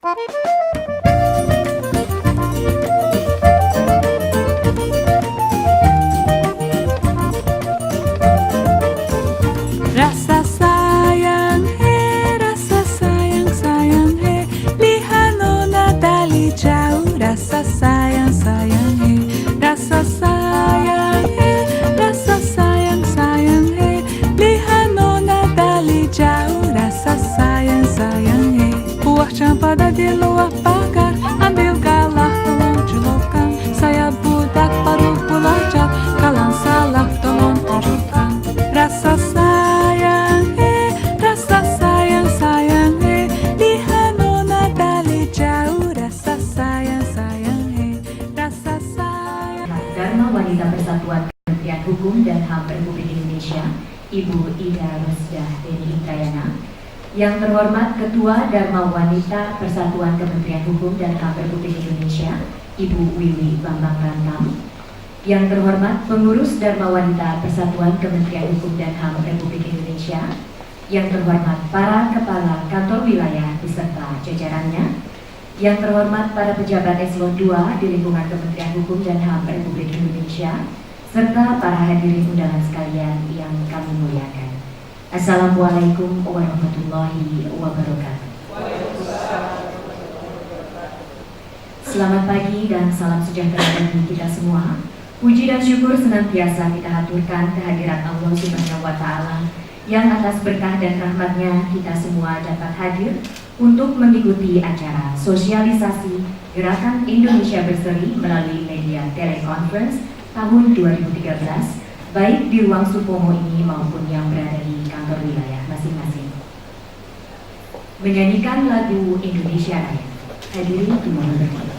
Rasa sayang sayang he, lihat nona dari jauh. Rasa sayang he, rasa sayang he, lihat nona dari jauh. Rasa sayang he, buah cempada di luar pagar, ambil galah tolong celupkan. Saya budak baru belajar, kalau salah tolong tunjukkan. Rasa sayang he, lihat nona dari jauh. Rasa sayang he, rasa sayang. Dharma Wanita Persatuan Kementerian Hukum dan HAM Republik Indonesia, Ibu Ida Rusdah Deni Indrayana. Yang terhormat Ketua Dharma Wanita Persatuan Kementerian Hukum dan HAM Republik Indonesia, Ibu Wiwi Bambang Rantam. Yang terhormat Pengurus Dharma Wanita Persatuan Kementerian Hukum dan HAM Republik Indonesia. Yang terhormat para Kepala Kantor Wilayah beserta jajarannya. Yang terhormat para pejabat eselon 2 di lingkungan Kementerian Hukum dan HAM Republik Indonesia, serta para hadirin undangan sekalian yang kami muliakan. Assalamualaikum warahmatullahi wabarakatuh. Selamat pagi dan salam sejahtera bagi kita semua. Puji dan syukur senantiasa kita haturkan kehadirat Allah Subhanahu wa Ta'ala, yang atas berkah dan rahmatnya kita semua dapat hadir untuk mengikuti acara sosialisasi Gerakan Indonesia Berseri melalui media teleconference tahun 2013, baik di ruang Supomo ini maupun yang berada di kantor wilayah masing-masing. Menyanyikan lagu Indonesia Raya. Hadirin dimohon berdiri.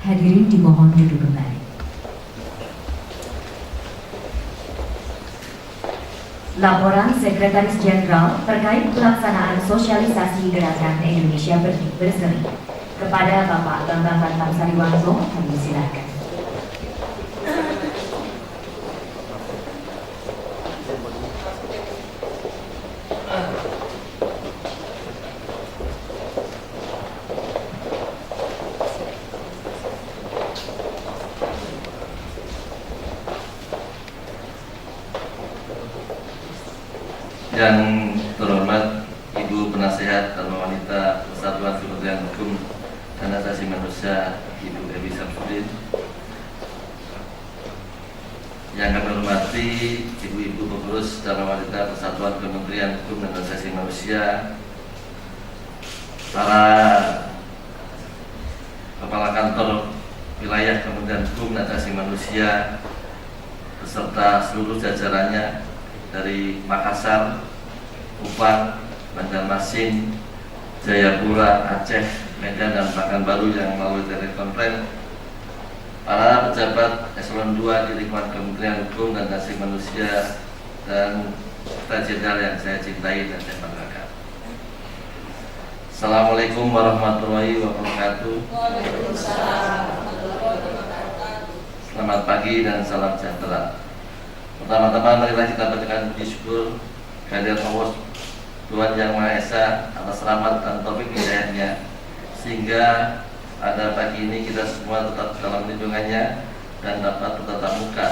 Hadirin dimohon duduk kembali. Laporan Sekretaris Jenderal terkait pelaksanaan sosialisasi Gerakan Indonesia Berseri kepada Bapak Bambang Rantam Sariwanto, kami silakan. Yang terhormat Ibu Penasehat Dharma Wanita Persatuan Kementerian Hukum dan Asasi Manusia, Ibu Dewi Samsudin. Yang kami hormati Ibu-Ibu Pengurus Dharma Wanita Persatuan Kementerian Hukum dan Asasi Manusia, para Kepala Kantor Wilayah Kementerian Hukum dan Asasi Manusia, beserta seluruh jajarannya dari Makassar, Kupang, Banjarmasin, Jayapura, Aceh, Medan dan Pekanbaru yang melalui telekonferensi, para pejabat eselon 2 di lingkungan Kementerian Hukum dan Asasi Manusia, dan Sekretariat Jenderal yang saya cintai dan saya banggakan. Assalamualaikum warahmatullahi wabarakatuh. Selamat pagi dan salam sejahtera. Pertama-tama marilah kita bacakan puji syukur kehadirat Allah Tuhan Yang Maha Esa atas rahmat dan taufik hidayahnya, sehingga pada pagi ini kita semua tetap dalam lindungannya dan dapat bertatap muka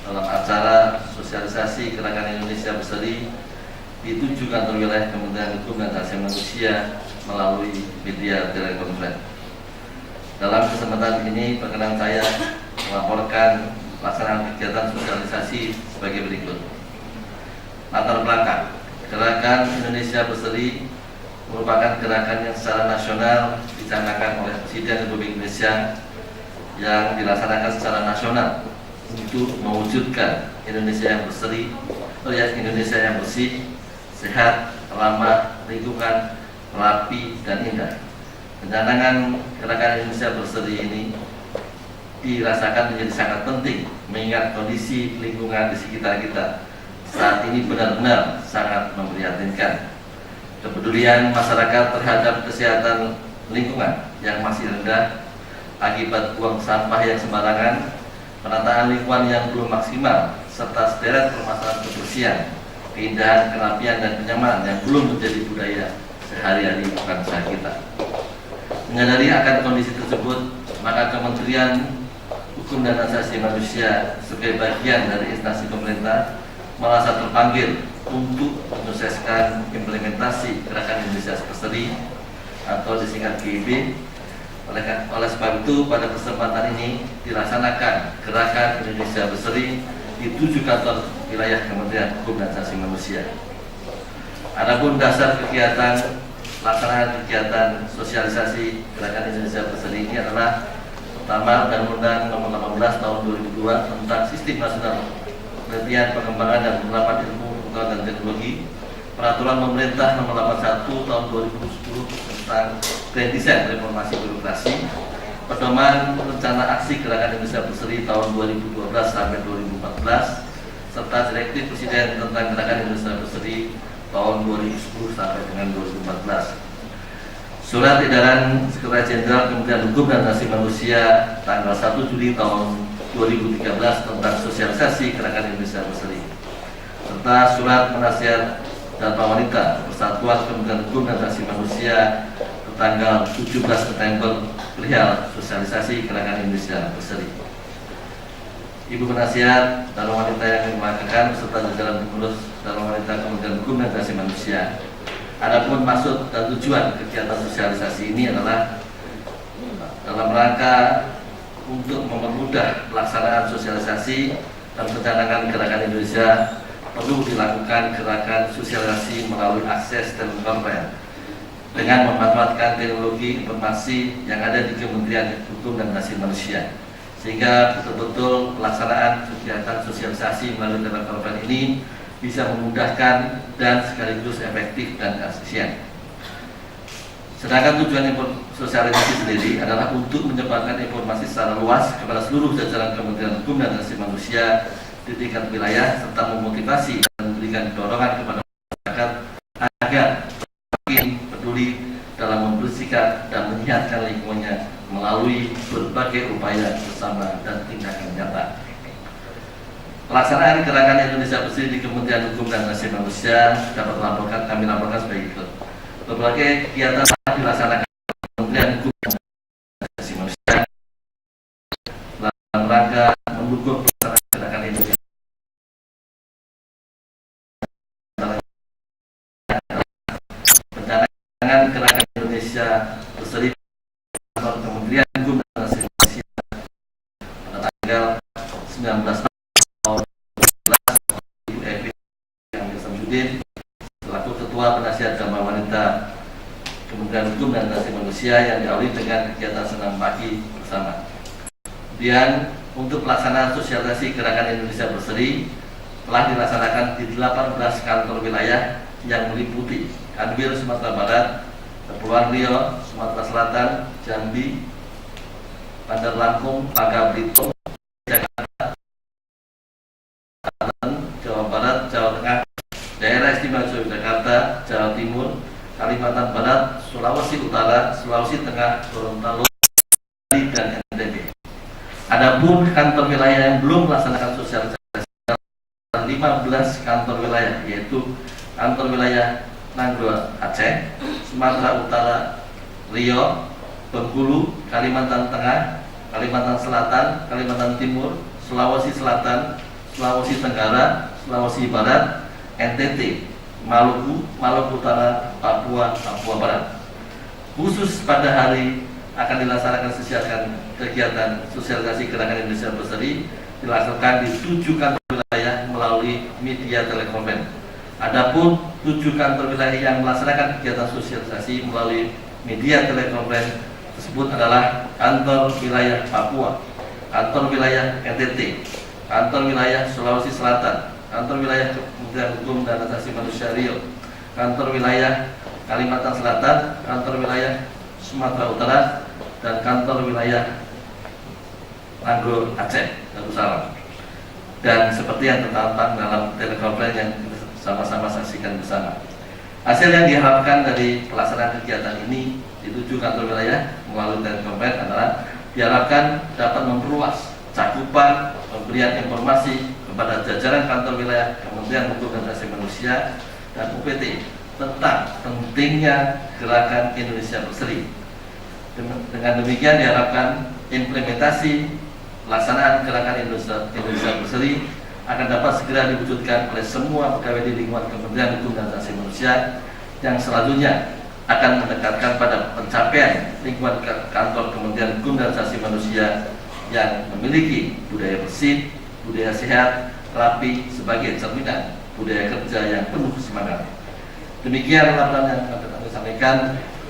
dalam acara sosialisasi Gerakan Indonesia Berseri di 7 kantor wilayah Kementerian Hukum dan Asasi Manusia melalui media telekonferensi. Dalam kesempatan ini perkenan saya melaporkan pelaksanaan kegiatan sosialisasi sebagai berikut. Latar belakang Gerakan Indonesia Berseri merupakan gerakan yang secara nasional dicanangkan oleh Presiden Republik Indonesia yang dilaksanakan secara nasional untuk mewujudkan Indonesia yang berseri, Indonesia yang bersih, sehat, ramah, lingkungan, rapi, dan indah. Pencanangan Gerakan Indonesia Berseri ini dirasakan menjadi sangat penting mengingat kondisi lingkungan di sekitar kita saat ini benar-benar sangat memprihatinkan. Kepedulian masyarakat terhadap kesehatan lingkungan yang masih rendah akibat buang sampah yang sembarangan, penataan lingkungan yang belum maksimal, serta sederet permasalahan kebersihan, keindahan, kerapian, dan kenyamanan yang belum menjadi budaya sehari-hari bangsa kita. Menyadari akan kondisi tersebut, maka Kementerian Hukum dan Asasi Manusia sebagai bagian dari instansi pemerintah merasa terpanggil untuk menyukseskan implementasi Gerakan Indonesia Berseri atau disingkat GIB. Oleh sebab itu, pada kesempatan ini dilaksanakan Gerakan Indonesia Berseri di 7 kantor wilayah Kementerian Hukum dan Asasi Manusia. Adapun dasar kegiatan pelaksanaan kegiatan sosialisasi Gerakan Indonesia Berseri ini adalah pertama, Undang-Undang Nomor 18 Tahun 2002 tentang Sistem Nasional Penelitian, Pengembangan, dan Penerapan Ilmu Pengetahuan dan Teknologi, Peraturan Pemerintah Nomor 81 Tahun 2010 tentang Grand Design Reformasi Birokrasi, Pedoman Rencana Aksi Gerakan Indonesia Berseri tahun 2012 sampai 2014, serta Direktif Presiden tentang Gerakan Indonesia Berseri tahun 2010 sampai dengan 2014. Surat Edaran Sekretariat Jenderal Kementerian Hukum dan Asasi Manusia tanggal 1 Juli tahun 2013 tentang sosialisasi Gerakan Indonesia Berseri, serta Surat Penasihat Dharma Wanita Persatuan Kementerian Hukum dan Asasi Manusia tanggal 17 September perihal sosialisasi Gerakan Indonesia Berseri. Ibu Penasihat Dharma Wanita yang dimakamkan beserta jajaran pengurus Dharma Wanita Kementerian Hukum dan Asasi Manusia. Adapun maksud dan tujuan kegiatan sosialisasi ini adalah dalam rangka untuk mempermudah pelaksanaan sosialisasi dan pencanangan Gerakan Indonesia, perlu dilakukan gerakan sosialisasi melalui akses telekonferensi dengan memanfaatkan teknologi informasi yang ada di Kementerian Hukum dan Asasi Manusia, sehingga betul-betul pelaksanaan kegiatan sosialisasi melalui telekonferensi ini bisa memudahkan dan sekaligus efektif dan efisien. Sedangkan tujuan sosialisasi sendiri adalah untuk menyebarkan informasi secara luas kepada seluruh jajaran Kementerian Hukum dan Asasi Manusia di tingkat wilayah, serta memotivasi dan memberikan dorongan kepada masyarakat agar semakin peduli dalam membersihkan dan menyehatkan lingkungannya melalui berbagai upaya bersama dan tindakan nyata. Pelaksanaan Gerakan Indonesia Bersih di Kementerian Hukum dan Asasi Manusia kami laporkan sebagai berikut. Berbagai kegiatan dilaksanakan Kementerian Hukum dan Asasi Manusia dalam rangka mendukung pelaksanaan Gerakan Indonesia. Pencanangan Gerakan Indonesia Berseri Kementerian Hukum dan Asasi Manusia pada tanggal 19 selaku Ketua Penasihat Dharma Wanita Kementerian Hukum dan Asasi Manusia yang diawali dengan kegiatan senam pagi bersama. Kemudian untuk pelaksanaan sosialisasi Gerakan Indonesia Berseri telah dilaksanakan di 18 kantor wilayah yang meliputi Kanwil Sumatera Barat, Kepulauan Riau, Sumatera Selatan, Jambi, Bandar Lampung, Bangka Belitung, Jakarta, Jawa Barat, Jawa Tengah, Daerah Istimewa Yogyakarta, Jawa Timur, Kalimantan Barat, Sulawesi Utara, Sulawesi Tengah, Gorontalo, dan NTB. Adapun kantor wilayah yang belum melaksanakan sosialisasi 15 kantor wilayah, yaitu kantor wilayah Nanggro Aceh, Sumatera Utara Riau, Bengkulu, Kalimantan Tengah, Kalimantan Selatan, Kalimantan Timur, Sulawesi Selatan, Sulawesi Tenggara, Sulawesi Barat, NTT, Maluku, Maluku Utara, Papua, Papua Barat. Khusus pada hari akan dilaksanakan kegiatan sosialisasi Gerakan Indonesia Berseri dilaksanakan di 7 kantor wilayah melalui media telekonferensi. Adapun 7 kantor wilayah yang melaksanakan kegiatan sosialisasi melalui media telekonferensi tersebut adalah kantor wilayah Papua, kantor wilayah NTT, kantor wilayah Sulawesi Selatan, kantor wilayah Kementerian Hukum dan Asasi Manusia Riau, kantor wilayah Kalimantan Selatan, kantor wilayah Sumatera Utara, dan kantor wilayah Nanggro Aceh, Darussalam. Dan seperti yang tertantang dalam telekonferensi yang kita sama-sama saksikan bersama, hasil yang diharapkan dari pelaksanaan kegiatan ini di 7 kantor wilayah melalui telekonferensi adalah diharapkan dapat memperluas cakupan pemberian informasi kepada jajaran kantor wilayah Kementerian Hukum dan Asasi Manusia dan UPT tentang pentingnya Gerakan Indonesia Berseri. Dengan demikian diharapkan implementasi pelaksanaan Gerakan Indonesia Berseri akan dapat segera diwujudkan oleh semua pegawai di lingkungan Kementerian Hukum dan Asasi Manusia yang selanjutnya akan mendekatkan pada pencapaian lingkungan kantor Kementerian Hukum dan Asasi Manusia yang memiliki budaya bersih, budaya sehat, rapi sebagai cerminan budaya kerja yang penuh semangat. Demikian laporan yang dapat kami sampaikan.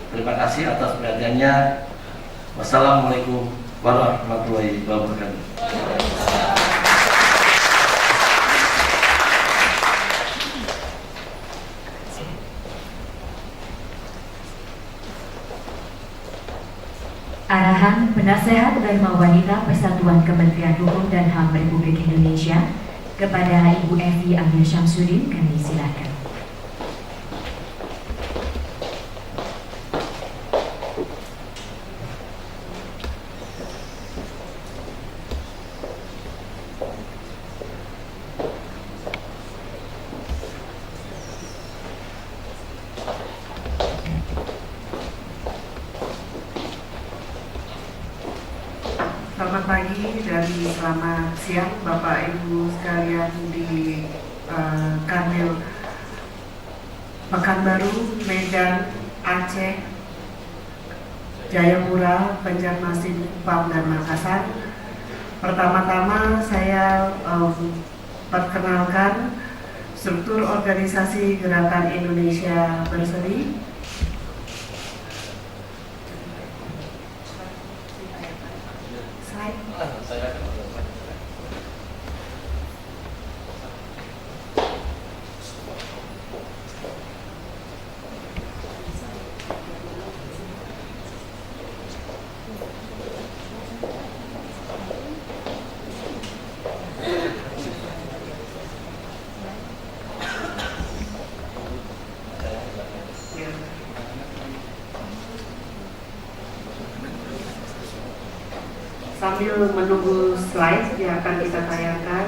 Terima kasih atas perhatiannya. Wassalamualaikum warahmatullahi wabarakatuh. Arahan Penasehat Dharma Wanita Persatuan Kementerian Hukum dan HAM Republik Indonesia kepada Ibu Evi Amir Syamsuddin kami silakan. Selamat pagi dan selamat siang Bapak Ibu sekalian di Kanwil Pekanbaru, Medan, Aceh, Jayapura, Banjarmasin, Kupang, dan Makassar. Pertama-tama saya perkenalkan struktur organisasi Gerakan Indonesia Berseri. Sambil menunggu slide yang akan kita tayangkan,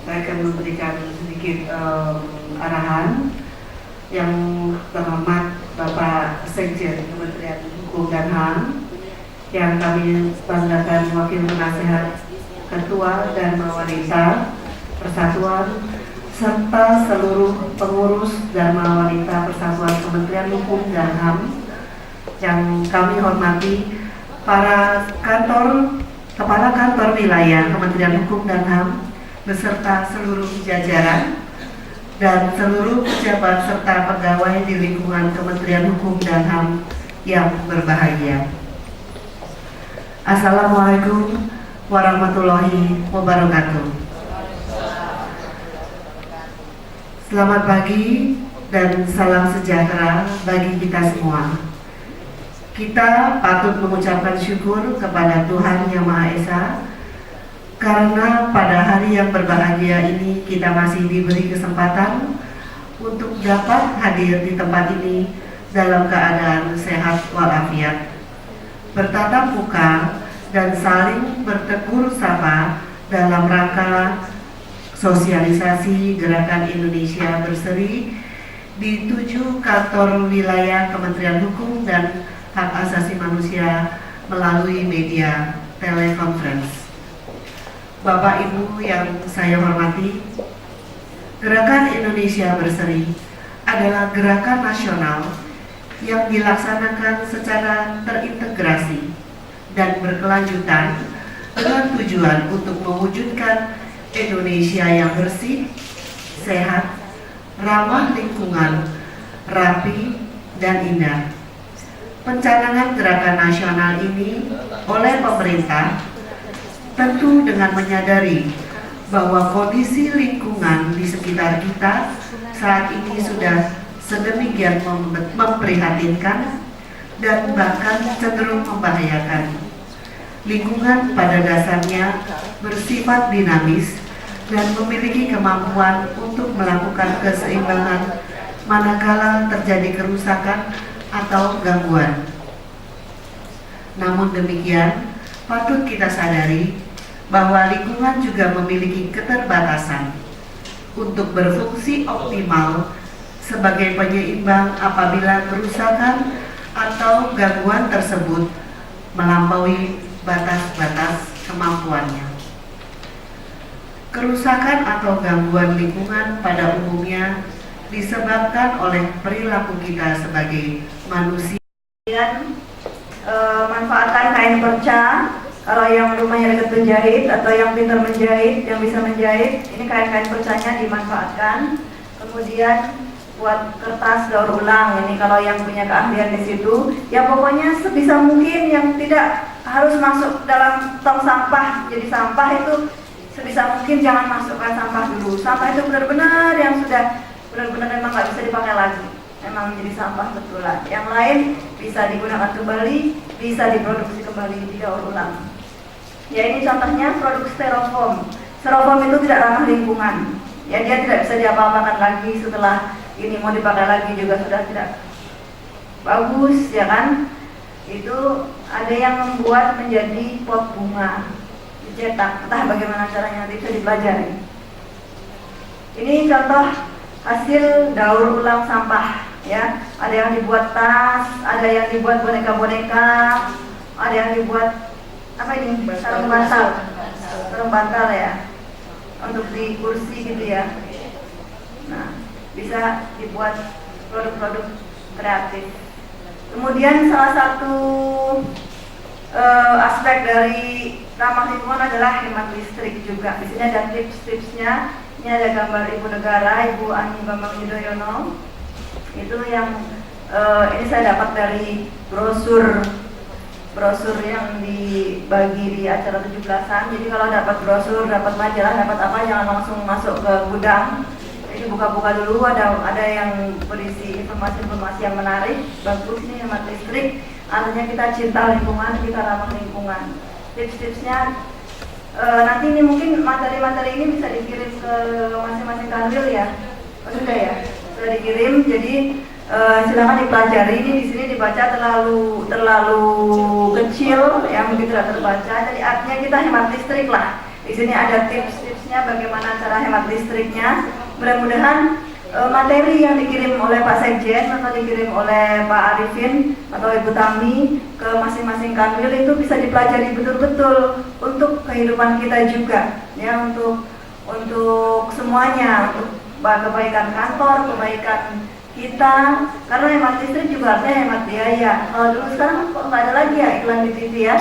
saya akan memberikan sedikit arahan. Yang terhormat Bapak Sekjen Kementerian Hukum dan HAM, yang kami banggakan Wakil Penasehat Ketua Dharma Wanita Persatuan, serta seluruh pengurus Dharma Wanita Persatuan Kementerian Hukum dan HAM yang kami hormati, para kepala kantor wilayah Kementerian Hukum dan HAM beserta seluruh jajaran dan seluruh pejabat serta pegawai di lingkungan Kementerian Hukum dan HAM yang berbahagia. Assalamualaikum warahmatullahi wabarakatuh. Selamat pagi dan salam sejahtera bagi kita semua. Kita patut mengucapkan syukur kepada Tuhan Yang Maha Esa karena pada hari yang berbahagia ini kita masih diberi kesempatan untuk dapat hadir di tempat ini dalam keadaan sehat walafiat, bertatap muka dan saling bertegur sapa dalam rangka sosialisasi Gerakan Indonesia Berseri di 7 kantor wilayah Kementerian Hukum dan Hak Asasi Manusia melalui media telekonferensi. Bapak Ibu yang saya hormati, Gerakan Indonesia Berseri adalah gerakan nasional yang dilaksanakan secara terintegrasi dan berkelanjutan dengan tujuan untuk mewujudkan Indonesia yang bersih, sehat, ramah lingkungan, rapi, dan indah. Pencanangan gerakan nasional ini oleh pemerintah tentu dengan menyadari bahwa kondisi lingkungan di sekitar kita saat ini sudah sedemikian memprihatinkan dan bahkan cenderung membahayakan. Lingkungan pada dasarnya bersifat dinamis dan memiliki kemampuan untuk melakukan keseimbangan manakala terjadi kerusakan atau gangguan. Namun demikian, patut kita sadari bahwa lingkungan juga memiliki keterbatasan untuk berfungsi optimal sebagai penyeimbang apabila kerusakan atau gangguan tersebut melampaui batas-batas kemampuannya. Kerusakan atau gangguan lingkungan pada umumnya disebabkan oleh perilaku kita sebagai manusia. Manfaatkan kain perca. Kalau yang rumahnya dekat penjahit atau yang pintar menjahit, yang bisa menjahit, ini kain-kain percanya dimanfaatkan. Kemudian buat kertas daur ulang, ini kalau yang punya keahlian di situ, ya pokoknya sebisa mungkin yang tidak harus masuk dalam tong sampah. Jadi sampah itu sebisa mungkin jangan masukkan sampah dulu. Sampah itu benar-benar yang sudah benar-benar memang nggak bisa dipakai lagi, memang menjadi sampah betulan. Yang lain bisa digunakan kembali, bisa diproduksi kembali, didaur ulang. Ya ini contohnya produk styrofoam. Styrofoam itu tidak ramah lingkungan. Ya dia tidak bisa diapa-apakan lagi setelah ini mau dipakai lagi juga sudah tidak bagus, ya kan? Itu ada yang membuat menjadi pot bunga, dicetak, entah bagaimana caranya, nanti bisa dipelajari. Ini contoh hasil daur ulang sampah, ya. Ada yang dibuat tas, ada yang dibuat boneka-boneka, ada yang dibuat apa ini? Sarung bantal ya, untuk di kursi gitu ya. Nah, bisa dibuat produk-produk kreatif. Kemudian salah satu aspek dari ramah lingkungan adalah hemat listrik juga. Di sini ada tips-tipsnya. Ini ada gambar Ibu Negara, Ibu Ani Bambang Yudhoyono. Itu yang ini saya dapat dari brosur yang dibagi di acara 17-an. Jadi kalau dapat brosur, dapat majalah, dapat apa, jangan langsung masuk ke gudang. Jadi buka-buka dulu, ada yang berisi informasi-informasi yang menarik, bagus nih, hemat listrik. Artinya kita cinta lingkungan, kita ramah lingkungan. Tips-tipsnya nanti ini mungkin materi-materi ini bisa dikirim ke masing-masing kanwil ya, sudah ya, sudah dikirim. Jadi silakan dipelajari. Ini di sini dibaca terlalu kecil, ya mungkin tidak terbaca. Jadi artinya kita hemat listrik lah. Di sini ada tips-tipsnya bagaimana cara hemat listriknya. Mudah-mudahan materi yang dikirim oleh Pak Sekjen atau dikirim oleh Pak Arifin atau Ibu Tami ke masing-masing kanwil itu bisa dipelajari betul-betul untuk kehidupan kita juga, ya, untuk semuanya, untuk kebaikan kantor, kebaikan kita, karena hemat listrik juga artinya hemat biaya. Kalau dulu sekarang kok nggak ada lagi ya iklan di TV ya,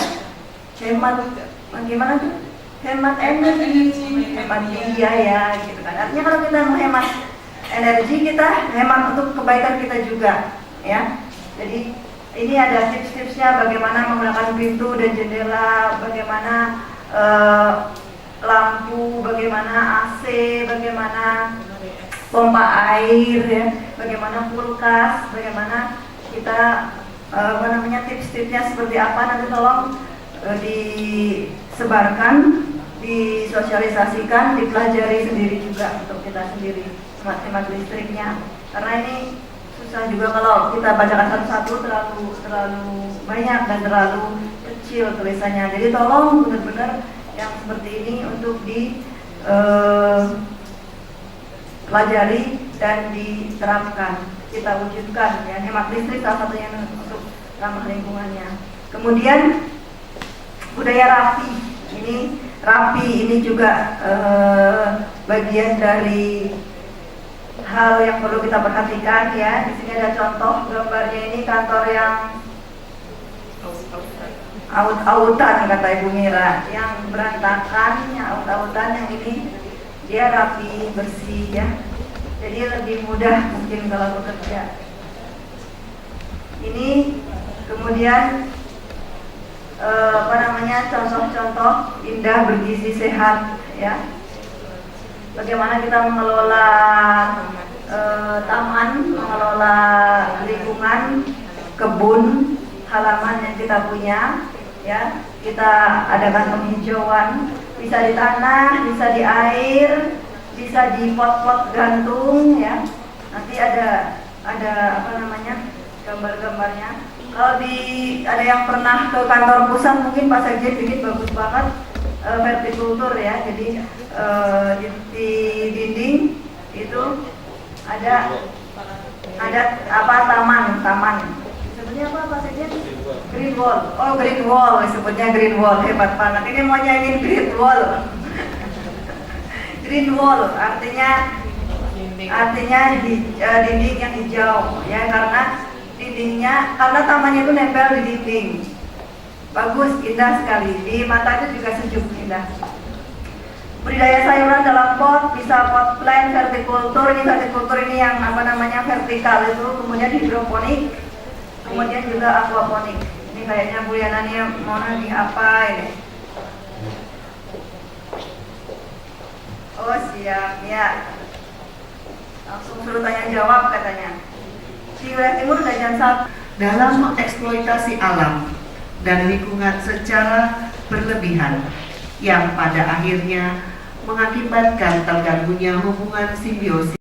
hemat bagaimana tuh? Hemat energi, hemat biaya gitu kan. Artinya kalau kita menghemat energi, kita hemat untuk kebaikan kita juga, ya. Jadi ini ada tips-tipsnya bagaimana menggunakan pintu dan jendela, bagaimana lampu, bagaimana AC, bagaimana pompa air ya, bagaimana kulkas, bagaimana kita tips-tipsnya seperti apa, nanti tolong disebarkan, disosialisasikan, dipelajari sendiri juga untuk kita sendiri hemat listriknya, karena ini susah juga kalau kita bacakan satu-satu, terlalu banyak dan terlalu kecil tulisannya. Jadi tolong benar-benar yang seperti ini untuk pelajari dan diterapkan, kita wujudkan ya. Hemat listrik salah satunya untuk ramah lingkungannya. Kemudian budaya rapi ini juga bagian dari hal yang perlu kita perhatikan ya. Di sini ada contoh gambarnya, ini kantor yang aut-autan kata Ibu Mira, yang berantakan, yang aut-autan, yang ini dia rapi, bersih ya. Jadi lebih mudah mungkin kalau bekerja. Ini kemudian contoh-contoh indah, bergizi, sehat ya. Bagaimana kita mengelola taman, mengelola lingkungan, kebun, halaman yang kita punya ya. Kita adakan penghijauan, bisa di tanah, bisa di air, bisa di pot-pot gantung ya. Nanti ada gambar-gambarnya. Kalau ada yang pernah ke kantor pusat, mungkin Pak Sekjen bikin bagus banget vertikultur ya. Jadi di dinding itu ada taman. Sebenarnya apa Pak Sekjen? Green wall. Oh, green wall, sebutnya green wall, hebat banget. Ini mau nyanyiin green wall. Green wall artinya dinding yang hijau ya, karena tamannya itu nempel di dinding. Bagus, indah sekali. Di mata itu juga sejuk, indah. Budidaya sayuran dalam pot, bisa pot plant, vertikultur. Ini vertikultur ini yang vertikal itu, kemudian hidroponik, kemudian juga aquaponik. Ini kayaknya Bu Yana nih mau nanya apa ini? Oh siap ya. Langsung suruh tanya jawab katanya. Di wilayah timur Gajan Satu dalam mengeksploitasi alam dan lingkungan secara berlebihan yang pada akhirnya mengakibatkan terganggunya hubungan simbiosis